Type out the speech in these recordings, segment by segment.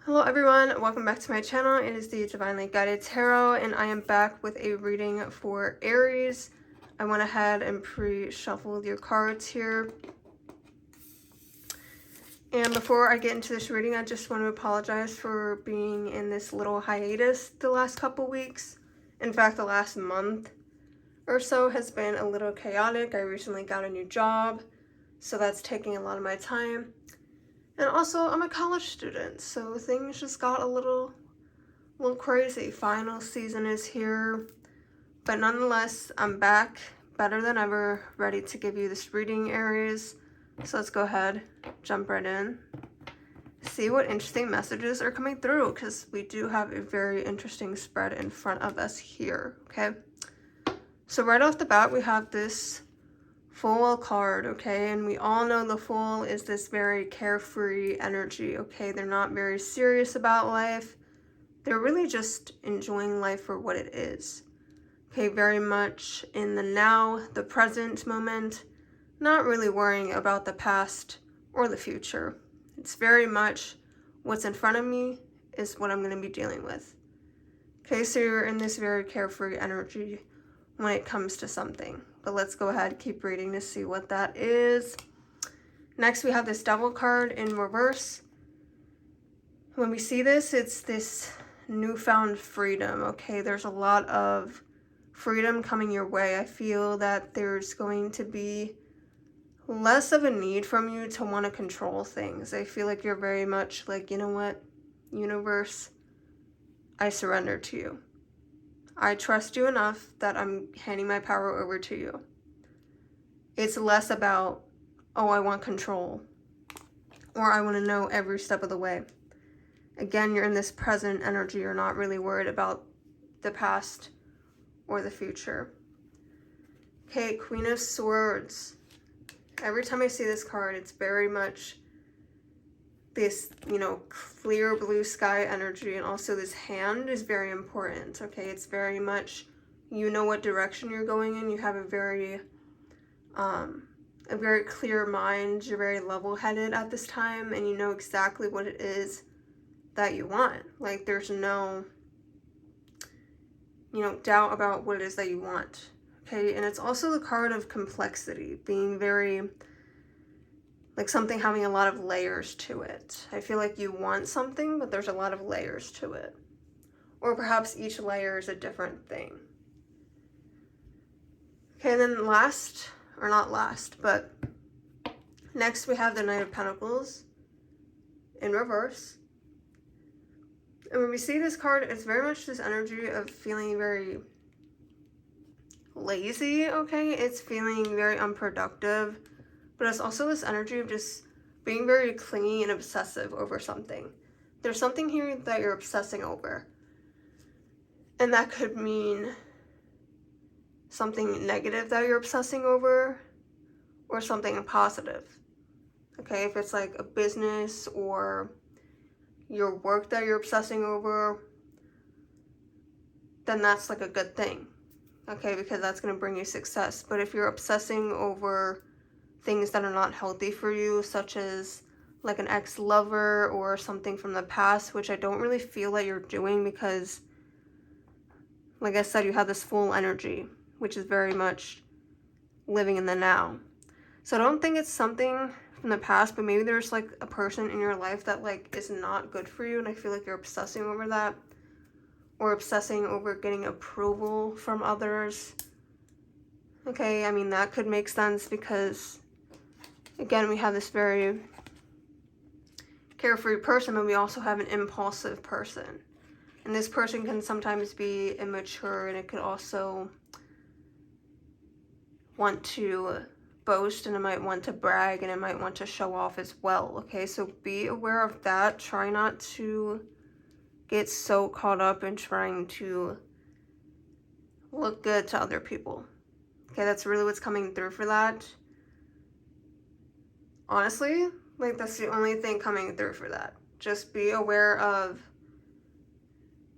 Hello everyone, welcome back to my channel. It is the Divinely Guided Tarot and I am back with a reading for Aries. I went ahead and pre-shuffled your cards here. And before I get into this reading, I just want to apologize for being in this little hiatus the last couple weeks. In fact, the last month or so has been a little chaotic. I recently got a new job, so that's taking a lot of my time. And also, I'm a college student, so things just got a little crazy. Final season is here, but nonetheless, I'm back better than ever, ready to give you this reading, Aries. So let's go ahead, jump right in, see what interesting messages are coming through, because we do have a very interesting spread in front of us here, okay? So right off the bat, we have this Fool card, okay? And we all know the Fool is this very carefree energy, okay? They're not very serious about life. They're really just enjoying life for what it is. Okay, very much in the now, the present moment, not really worrying about the past or the future. It's very much what's in front of me is what I'm going to be dealing with. Okay, so you're in this very carefree energy when it comes to something. But let's go ahead and keep reading to see what that is. Next, we have this Devil card in reverse. When we see this, it's this newfound freedom, okay? There's a lot of freedom coming your way. I feel that there's going to be less of a need from you to want to control things. I feel like you're very much like, you know what, universe, I surrender to you. I trust you enough that I'm handing my power over to you. It's less about, oh, I want control, or I want to know every step of the way. Again, you're in this present energy. You're not really worried about the past or the future. Okay, Queen of Swords. Every time I see this card, it's very much this, clear blue sky energy, and also this hand is very important, okay? It's very much, you know what direction you're going in. You have a very clear mind. You're very level-headed at this time, and you know exactly what it is that you want. Like, there's no, doubt about what it is that you want, okay? And it's also the card of complexity, being very, like something having a lot of layers to it. I feel like you want something, but there's a lot of layers to it. Or perhaps each layer is a different thing. Okay, and then last, or not last, but next we have the Knight of Pentacles in reverse. And when we see this card, it's very much this energy of feeling very lazy, okay? It's feeling very unproductive, but it's also this energy of just being very clingy and obsessive over something. There's something here that you're obsessing over. And that could mean something negative that you're obsessing over, or something positive. Okay, if it's like a business or your work that you're obsessing over, then that's like a good thing. Okay, because that's going to bring you success. But if you're obsessing over things that are not healthy for you, such as like an ex-lover or something from the past, which I don't really feel that you're doing, because like I said, you have this full energy, which is very much living in the now. So I don't think it's something from the past, but maybe there's like a person in your life that like is not good for you, and I feel like you're obsessing over that, or obsessing over getting approval from others. Okay, I mean, that could make sense because, again, we have this very carefree person, but we also have an impulsive person. And this person can sometimes be immature, and it could also want to boast, and it might want to brag, and it might want to show off as well, okay? So be aware of that. Try not to get so caught up in trying to look good to other people. Okay, that's really what's coming through for that. Honestly, like, that's the only thing coming through for that. Just be aware of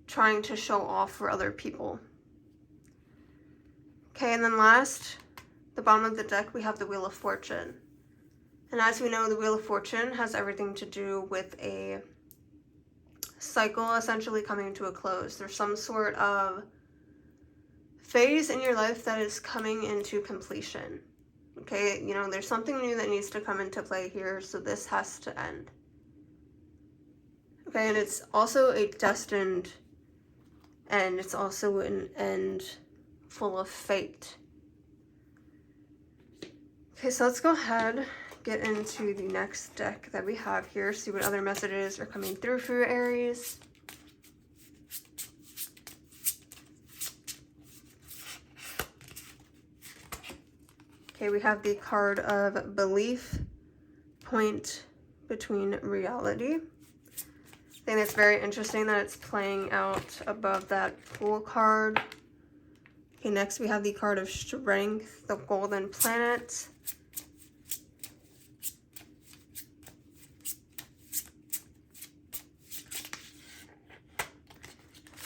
trying to show off for other people. Okay, and then last, the bottom of the deck, we have the Wheel of Fortune. And as we know, the Wheel of Fortune has everything to do with a cycle essentially coming to a close. There's some sort of phase in your life that is coming into completion. Okay, you know, there's something new that needs to come into play here, so this has to end. Okay, and it's also a destined end. It's also an end full of fate. Okay, so let's go ahead, get into the next deck that we have here, see what other messages are coming through for your Aries. Okay, we have the card of belief, point between reality. I think it's very interesting that it's playing out above that Fool card. Okay, next we have the card of strength, the golden planet.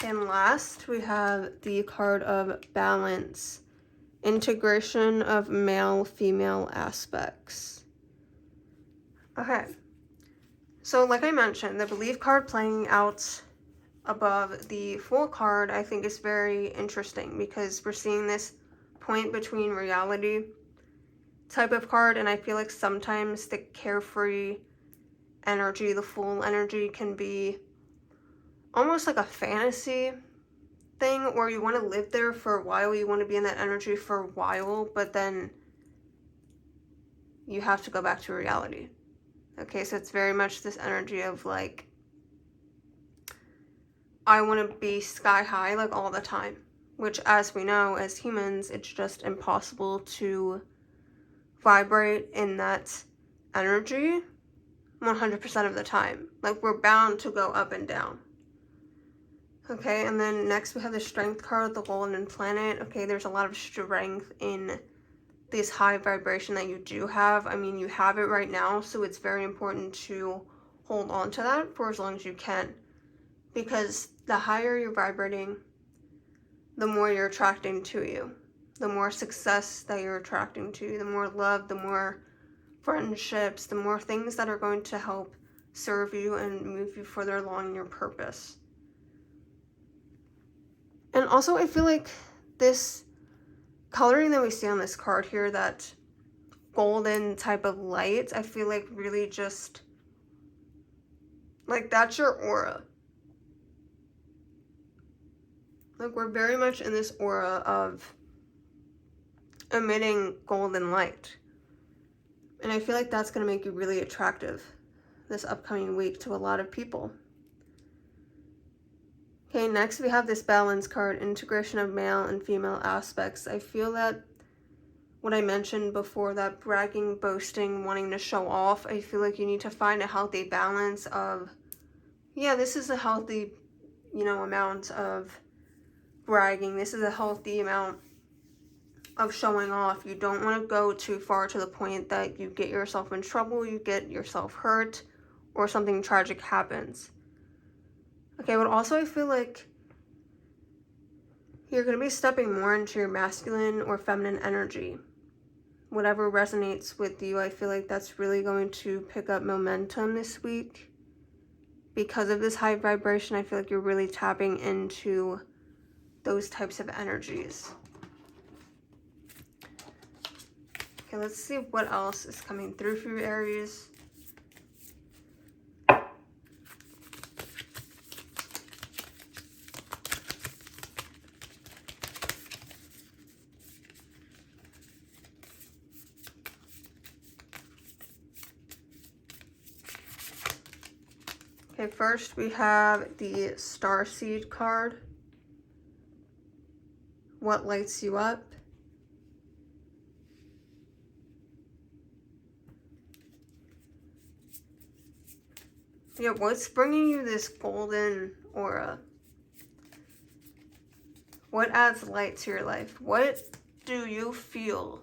And last, we have the card of balance, integration of male-female aspects. Okay, so like I mentioned, the belief card playing out above the Fool card, I think is very interesting because we're seeing this point between reality type of card, and I feel like sometimes the carefree energy, the Fool energy, can be almost like a fantasy thing, or you want to live there for a while, you want to be in that energy for a while, but then you have to go back to reality. Okay, so it's very much this energy of like, I want to be sky high like all the time, which as we know as humans, it's just impossible to vibrate in that energy 100% of the time. Like, we're bound to go up and down. Okay, and then next we have the strength card, the golden planet. Okay, there's a lot of strength in this high vibration that you do have. I mean, you have it right now, so it's very important to hold on to that for as long as you can. Because the higher you're vibrating, the more you're attracting to you. The more success that you're attracting to you, the more love, the more friendships, the more things that are going to help serve you and move you further along your purpose. And also, I feel like this coloring that we see on this card here, that golden type of light, I feel like really just, like, that's your aura. Like, we're very much in this aura of emitting golden light. And I feel like that's going to make you really attractive this upcoming week to a lot of people. Okay, next we have this balance card, integration of male and female aspects. I feel that what I mentioned before, that bragging, boasting, wanting to show off, I feel like you need to find a healthy balance of, yeah, this is a healthy, you know, amount of bragging. This is a healthy amount of showing off. You don't want to go too far to the point that you get yourself in trouble, you get yourself hurt, or something tragic happens. Okay, but also I feel like you're going to be stepping more into your masculine or feminine energy. Whatever resonates with you, I feel like that's really going to pick up momentum this week. Because of this high vibration, I feel like you're really tapping into those types of energies. Okay, let's see what else is coming through for your Aries. Okay, first we have the Starseed card. What lights you up? Yeah, what's bringing you this golden aura? What adds light to your life? What do you feel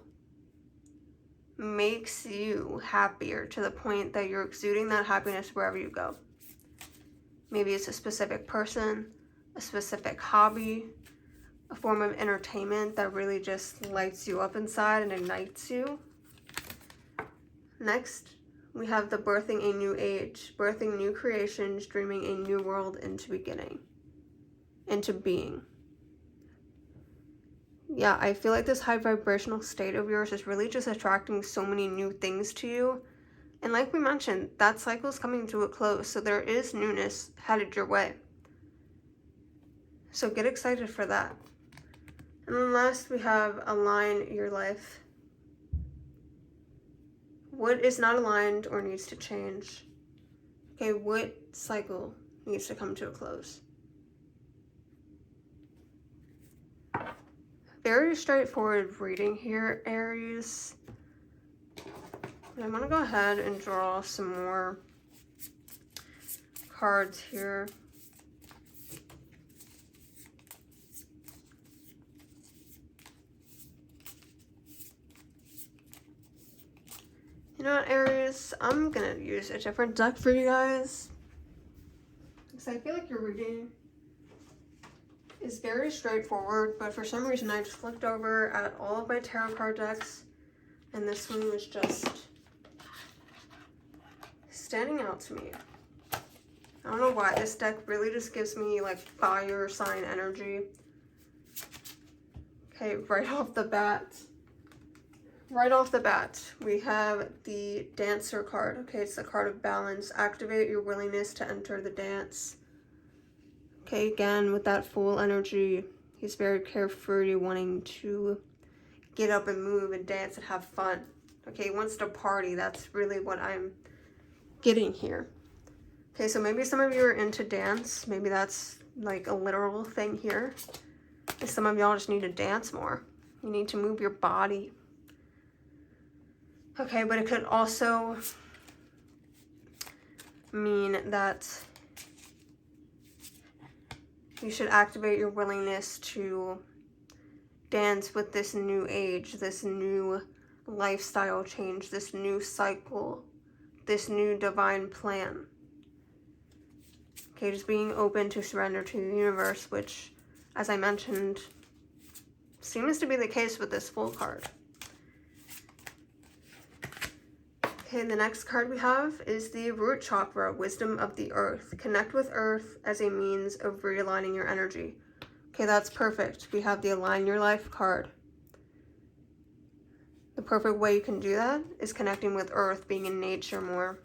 makes you happier to the point that you're exuding that happiness wherever you go? Maybe it's a specific person, a specific hobby, a form of entertainment that really just lights you up inside and ignites you. Next, we have the birthing a new age, birthing new creations, dreaming a new world into being. Yeah, I feel like this high vibrational state of yours is really just attracting so many new things to you. And like we mentioned, that cycle is coming to a close, so there is newness headed your way. So get excited for that. And then last, we have align your life. What is not aligned or needs to change? Okay, what cycle needs to come to a close? Very straightforward reading here, Aries. I'm going to go ahead and draw some more cards here. You know what, Aries? I'm going to use a different deck for you guys, because I feel like your reading is very straightforward, but for some reason I just flipped over at all of my tarot card decks, and this one was just standing out to me. I don't know why. This deck really just gives me like fire sign energy. Okay, right off the bat, we have the Dancer card. Okay, it's the card of balance. Activate your willingness to enter the dance. Okay, again, with that full energy, he's very carefree, wanting to get up and move and dance and have fun. Okay, he wants to party. That's really what I'm getting here. Okay, so maybe some of you are into dance. Maybe that's like a literal thing here. And some of y'all just need to dance more. You need to move your body. Okay, but it could also mean that you should activate your willingness to dance with this new age, this new lifestyle change, this new cycle, this new divine plan. Okay, just being open to surrender to the universe, which, as I mentioned, seems to be the case with this Fool card. Okay, the next card we have is the Root Chakra, Wisdom of the Earth. Connect with Earth as a means of realigning your energy. Okay, that's perfect. We have the Align Your Life card. The perfect way you can do that is connecting with Earth, being in nature more.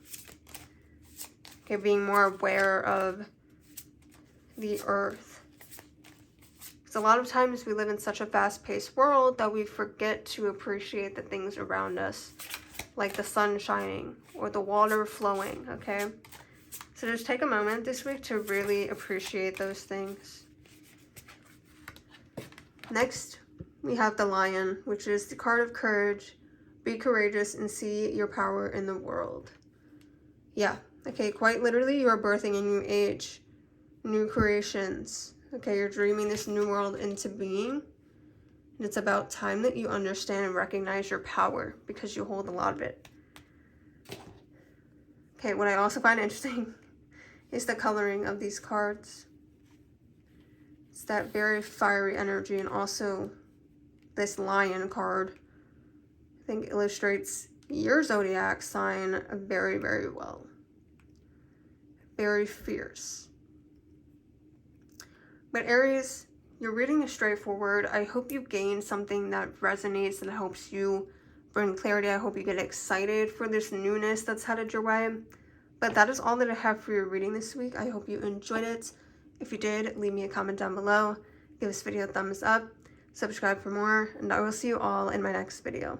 Okay, being more aware of the Earth. Because a lot of times we live in such a fast-paced world that we forget to appreciate the things around us, like the sun shining or the water flowing, okay? So just take a moment this week to really appreciate those things. Next, we have the Lion, which is the card of courage. Be courageous and see your power in the world. Yeah, okay, quite literally, you are birthing a new age, new creations. Okay, you're dreaming this new world into being. And it's about time that you understand and recognize your power, because you hold a lot of it. Okay, what I also find interesting is the coloring of these cards. It's that very fiery energy, and also this Lion card, I think, illustrates your zodiac sign very, very well. Very fierce. But Aries, your reading is straightforward. I hope you gain something that resonates and helps you bring clarity. I hope you get excited for this newness that's headed your way. But that is all that I have for your reading this week. I hope you enjoyed it. If you did, leave me a comment down below. Give this video a thumbs up. Subscribe for more. And I will see you all in my next video.